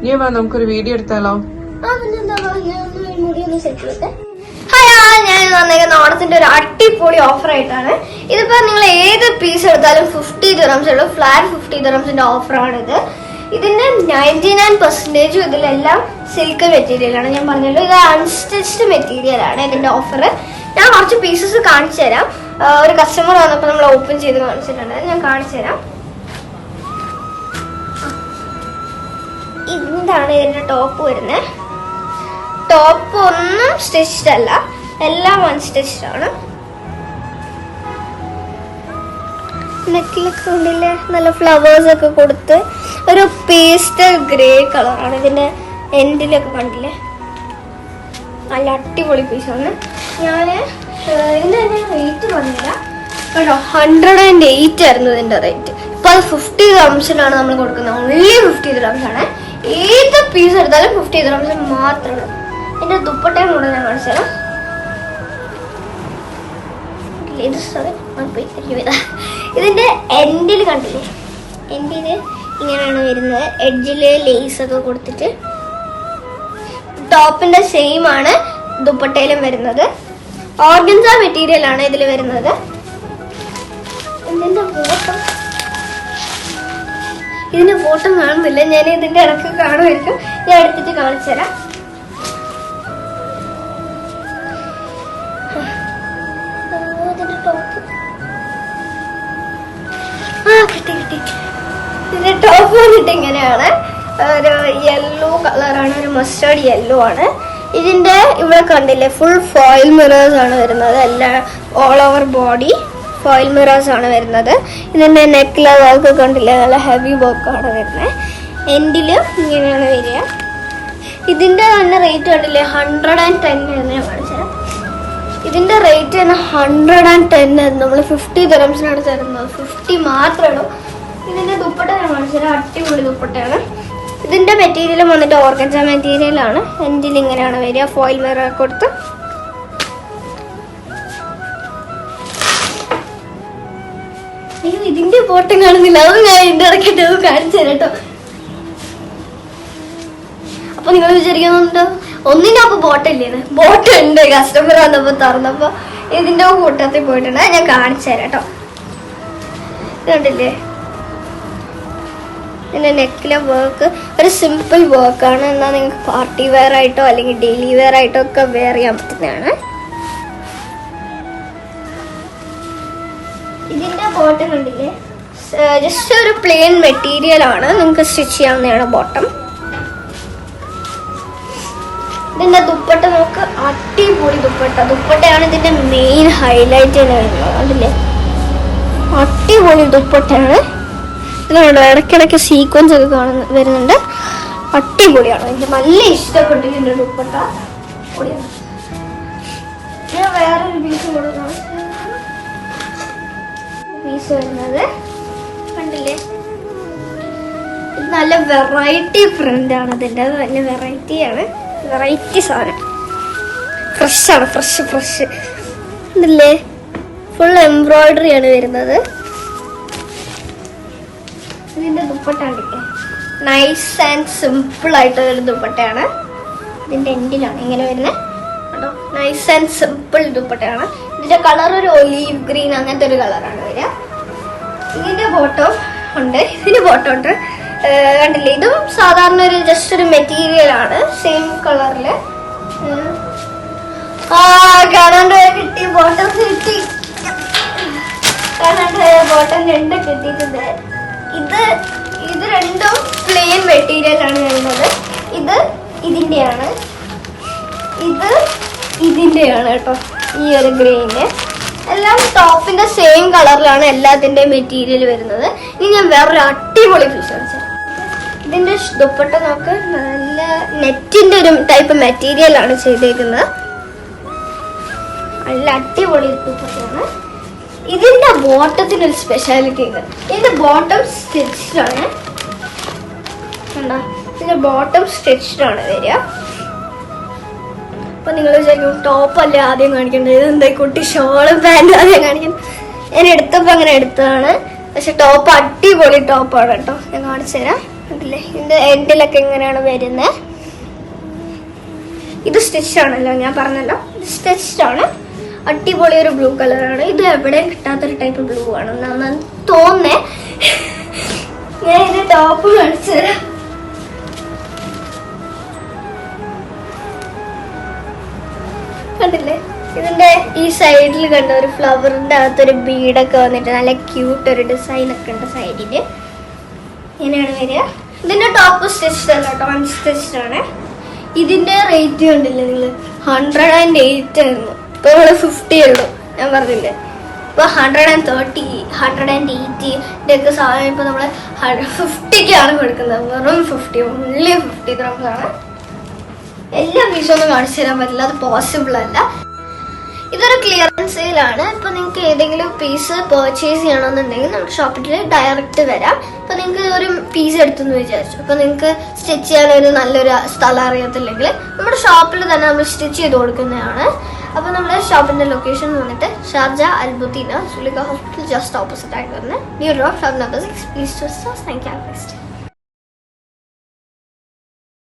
നീ വാ നമുക്കൊരു വീഡിയോ എടുത്താലോ? ഞാൻ വന്നേക്കുന്ന ഓണത്തിന്റെ ഒരു അടിപൊളി ഓഫർ ആയിട്ടാണ്. ഇതിപ്പോ നിങ്ങൾ ഏത് പീസ് എടുത്താലും 50 dirhams ഉള്ളൂ. ഫ്ലാറ്റ് 50 dirhamsന്റെ ഓഫറാണ് ഇത്. ഇതിന്റെ 99% ഇതിലെല്ലാം സിൽക്ക് മെറ്റീരിയൽ ആണ്. ഞാൻ പറഞ്ഞല്ലോ ഇത് അൺസ്റ്റിച്ച്ഡ് മെറ്റീരിയൽ ആണ് ഇതിന്റെ ഓഫർ. ഞാൻ കുറച്ച് പീസസ് കാണിച്ചു തരാം. ഒരു കസ്റ്റമർ വന്നപ്പോൾ നമ്മൾ ഓപ്പൺ ചെയ്ത് കാണിച്ചിട്ടുണ്ട്. ഞാൻ കാണിച്ചു തരാം. ഇതാണ് ഇതിന്റെ ടോപ്പ് വരുന്നത്. ടോപ്പ് ഒന്നും സ്റ്റിച്ച്ഡ് അല്ല, എല്ലാം അൺസ്റ്റിച്ച്ഡ് ആണ്. നെക്കിലൊക്കെ ഉണ്ടില്ലേ നല്ല ഫ്ലവേഴ്സ് ഒക്കെ കൊടുത്ത് ഒരു പേസ്റ്റൽ ഗ്രേ കളറാണ്. ഇതിന്റെ എൻഡിലൊക്കെ കണ്ടില്ലേ നല്ല അടിപൊളി പീസാണ്. ഇതിന്റെ റേറ്റ് പറഞ്ഞില്ല കേട്ടോ. 108 ആയിരുന്നു ഇതിന്റെ റേറ്റ്. ഇപ്പൊ അത് 50 dirhamsനാണ് നമ്മൾ കൊടുക്കുന്നത്. ഓൺലി 50 dirhams ആണ്. ഏത് പീസ് എടുത്താലും 50 dirhams മാത്രമേ ഉള്ളൂ. എന്റെ ദുപ്പട്ടയും കൂടെ ഞാൻ കാണിച്ചുതരാം. ഇതിന്റെ എൻഡിൽ കണ്ടില്ലേ, എൻഡില് ഇങ്ങനെയാണ് വരുന്നത്. എഡ്ജില് ലേസ് ഒക്കെ കൊടുത്തിട്ട് ടോപ്പിന്റെ സെയിം ആണ് ദുപ്പട്ടയിലും വരുന്നത്. ഓർഗൻസ മെറ്റീരിയൽ ആണ് ഇതിൽ വരുന്നത്. ഇതിന്റെ ഫോട്ടോ കാണുന്നില്ല, ഞാൻ ഇതിന്റെ ഇടയ്ക്ക് കാണുമായിരിക്കും. ഞാൻ എടുത്തിട്ട് കാണിച്ചു തരാം. ഇതിന്റെ ടോപ്പ് വന്നിട്ട് ഇങ്ങനെയാണ്. ഒരു യെല്ലോ കളറാണ്, ഒരു മസ്റ്റേർഡ് യെല്ലോ ആണ്. ഇതിന്റെ ഇവിടെ കണ്ടില്ലേ ഫുൾ ഫോയിൽ മിറേഴ്സ് ആണ് വരുന്നത്. എല്ലാം all over body foil mirrors ആണ് വരുന്നത്. ഇതിന്റെ നെക്കിലെ വർക്ക് കണ്ടില്ലേ നല്ല ഹെവി വർക്കാണ് വരുന്നത്. എൻഡില് ഇങ്ങനെയാണ് വരിക. ഇതിന്റെ തന്നെ റേറ്റ് കണ്ടില്ലേ 110 എന്ന് ഞാൻ കാണിച്ചുതരാം. ഇതിന്റെ റേറ്റ് തന്നെ 110 നമ്മൾ 50 dirhamsനാണ് തരുന്നത്. 50 മാത്രമേ ഉള്ളൂ. ഇതിന്റെ ദുപ്പട്ട ഞാൻ കാണിച്ചുതരാം. അടിപൊളി ദുപ്പട്ടയാണ്. ഇതിന്റെ മെറ്റീരിയൽ വന്നിട്ട് ഓർഗൻസ മെറ്റീരിയൽ ആണ്. എൻഡിൽ ഇങ്ങനെയാണ് വരിക ഫോയിൽ മിറർ കൊടുത്ത്. അയ്യോ ഇതിന്റെ ബോട്ടം കാണുന്നില്ല, അത് ഞാൻ ഇതിന്റെ ഇടയ്ക്കിട്ട് കാണിച്ചു തരാം കേട്ടോ. അപ്പൊ നിങ്ങൾ വിചാരിക്കുന്നുണ്ടോ ഒന്നിന്റെ അപ്പൊ ബോട്ടില്ലേന്ന്? ബോട്ടുണ്ട്. കസ്റ്റമർ വന്നപ്പോ തുറന്നപ്പോ ഇതിന്റെ കൂട്ടത്തിൽ പോയിട്ടുണ്ട്. ഞാൻ കാണിച്ചു തരാം കേട്ടോ. കണ്ടില്ലേ ഇതിന്റെ നെക്കിലെ വർക്ക് ഒരു സിമ്പിൾ വർക്കാണ്. എന്നാൽ നിങ്ങൾക്ക് പാർട്ടി വെയർ ആയിട്ടോ അല്ലെങ്കിൽ ഡെയിലി വെയർ ആയിട്ടോ ഒക്കെ വെയർ ചെയ്യാൻ പറ്റുന്നതാണ്. ഇതിന്റെ ബോട്ടം കണ്ടില്ലേ ജസ്റ്റ് ഒരു പ്ലെയിൻ മെറ്റീരിയൽ ആണ്, നിങ്ങൾക്ക് സ്റ്റിച്ച് ചെയ്യാവുന്നതാണ് ബോട്ടം. ഇതിന്റെ ദുപ്പട്ട നോക്ക്, അടിപൊളി ദുപ്പട്ടയാണ് ഇതിന്റെ മെയിൻ ഹൈലൈറ്റ് തന്നെ വരുന്നത്. അതില്ലേ അടിപൊളി ദുപ്പട്ടയാണ്. ഇതിലുണ്ടോ ഇടയ്ക്കിടയ്ക്ക് സീക്വൻസ് ഒക്കെ വരുന്നുണ്ട്. അടിപൊളിയാണ്. എനിക്ക് നല്ല ഇഷ്ടപ്പെട്ടു ഇതിന്റെ ദുപ്പട്ട. ഞാൻ വേറൊരു പീസ് കൊടുക്കണം. പീസ് വരുന്നത് കണ്ടില്ലേ ഇത് നല്ല വെറൈറ്റി പ്രിന്റ് ആണ്. ഇതിന്റെ നല്ല വെറൈറ്റിയാണ്. വെറൈറ്റി സാധനം. ഫ്രഷാണ്, ഫ്രഷ് ഇതല്ലേ ഫുൾ എംബ്രോയിഡറി ആണ് വരുന്നത്. ഇതിന്റെ ദുപ്പട്ട കണ്ടില്ലേ നൈസ് ആൻഡ് സിമ്പിൾ ആയിട്ടുള്ള ഒരു ദുപ്പട്ടയാണ്. ഇതിന്റെ എൻഡിലാണ് ഇങ്ങനെ വരുന്നത് കേട്ടോ. നൈസ് ആൻഡ് സിമ്പിൾ ദുപ്പട്ടയാണ്. ഇതിന്റെ കളർ ഒരു ഒലീവ് ഗ്രീൻ അങ്ങനത്തെ ഒരു കളറാണ് വരിക. ഇതിന്റെ ബോട്ടം ഉണ്ട്. കണ്ടില്ലേ ഇതും സാധാരണ ഒരു ജസ്റ്റ് ഒരു മെറ്റീരിയൽ ആണ്. സെയിം കളറില് കാണാണ്ട് കിട്ടി. ബോട്ടം കിട്ടി. കാണാണ്ട് ബോട്ടം രണ്ടും കിട്ടിയിട്ടുണ്ട്. ഇത് രണ്ടും പ്ലെയിൻ മെറ്റീരിയൽ ആണ് വരുന്നത്. ഇത് ഇതിന്റെയാണ്, ഇത് ഇതിന്റെയാണ് കേട്ടോ. ഈ ഒരു ഗ്രീന് എല്ലാം ടോപ്പിന്റെ സെയിം കളറിലാണ് എല്ലാത്തിന്റെ മെറ്റീരിയൽ വരുന്നത്. ഇനി ഞാൻ വേറൊരു അടിപൊളി പീസ് കാണിച്ചു. ഇതിന്റെ ദുപ്പട്ട നോക്ക്, നല്ല നെറ്റിന്റെ ഒരു ടൈപ്പ് മെറ്റീരിയൽ ആണ് ചെയ്തേക്കുന്നത്. നല്ല അടിപൊളി ദുപ്പട്ടയാണ്. ഇതിന്റെ ബോട്ടത്തിന് ഒരു സ്പെഷ്യാലിറ്റി ഉണ്ട്. ഇതിന്റെ ബോട്ടം സ്റ്റിച്ച്ഡ് ആണ്. കണ്ടോ ഇതിന്റെ ബോട്ടം സ്റ്റിച്ച്ഡ് ആണ് വരിക. അപ്പൊ നിങ്ങൾ വിചാരിക്കും ടോപ്പ് അല്ലേ ആദ്യം കാണിക്കേണ്ടത്, ഇതെന്താ കുട്ടി ഷോളും പാൻറ്റും ആദ്യം കാണിക്കുന്നത്? ഞാൻ എടുത്തപ്പോ അങ്ങനെ എടുത്തതാണ്. പക്ഷെ ടോപ്പ് അടിപൊളി ടോപ്പാണ് കേട്ടോ. ഞാൻ കാണിച്ചു തരാം. കണ്ടില്ലേ ഇതിന്റെ എൻഡിലൊക്കെ ഇങ്ങനെയാണ് വരുന്നത്. ഇത് സ്റ്റിച്ച് ആണല്ലോ, ഞാൻ പറഞ്ഞല്ലോ സ്റ്റിച്ച്ഡ് ആണ്. അടിപൊളി ഒരു ബ്ലൂ കളറാണ്. ഇത് എവിടെയും കിട്ടാത്തൊരു ടൈപ്പ് ബ്ലൂ ആണ് എന്നാണ് തോന്നുന്നേ. ഞാൻ ഇതിന്റെ ടോപ്പ് കാണിച്ചു തരാം. കണ്ടില്ലേ ഇതിന്റെ ഈ സൈഡിൽ കണ്ട ഒരു ഫ്ലവറിന്റെ അകത്തൊരു ബീഡൊക്കെ വന്നിട്ട് നല്ല ക്യൂട്ട് ഒരു ഡിസൈൻ ഒക്കെ ഉണ്ട് സൈഡില്. ഇങ്ങനെയാണ് വരിക. ഇതിന്റെ ടോപ്പ് സ്റ്റിച്ച്ഡ് അല്ല കേട്ടോ, അൺസ്റ്റിച്ച്ഡ് ആണ്. ഇതിന്റെ റേറ്റ് കണ്ടില്ലേ നിങ്ങൾ, 108 ആയിരുന്നു. ഇപ്പൊ നമ്മള് 50 ഉള്ളൂ, ഞാൻ പറഞ്ഞില്ലേ. ഇപ്പൊ 130, 180 ഒക്കെ സാധനം ഇപ്പൊ നമ്മള് 50ക്കാണ് കൊടുക്കുന്നത്. വെറും 50, ഓൺലി 50 dirhams ആണ്. എല്ലാ പീസും ഒന്നും കാണിച്ചു തരാൻ പറ്റില്ല, അത് പോസിബിൾ അല്ല. ഇതൊരു ക്ലിയറൻസ് സെയിലാണ്. ഇപ്പൊ നിങ്ങൾക്ക് ഏതെങ്കിലും പീസ് പർച്ചേസ് ചെയ്യണമെന്നുണ്ടെങ്കിൽ നമുക്ക് ഷോപ്പിൽ ഡയറക്റ്റ് വരാം. ഇപ്പൊ നിങ്ങൾക്ക് ഒരു പീസ് എടുത്തെന്ന് വിചാരിച്ചു, അപ്പൊ നിങ്ങൾക്ക് സ്റ്റിച്ച് ചെയ്യാൻ ഒരു നല്ലൊരു സ്ഥലം അറിയത്തില്ലെങ്കിൽ നമ്മുടെ ഷോപ്പിൽ തന്നെ നമ്മൾ സ്റ്റിച്ച് ചെയ്ത് കൊടുക്കുന്നതാണ്. അപ്പൊ നമ്മുടെ ഷോപ്പിന്റെ ലൊക്കേഷൻ വന്നിട്ട് Sharjah Al Buteena Zulekha hospital just opposite ആയിട്ട് വരുന്നത് new road shop number 6. Please to thank U.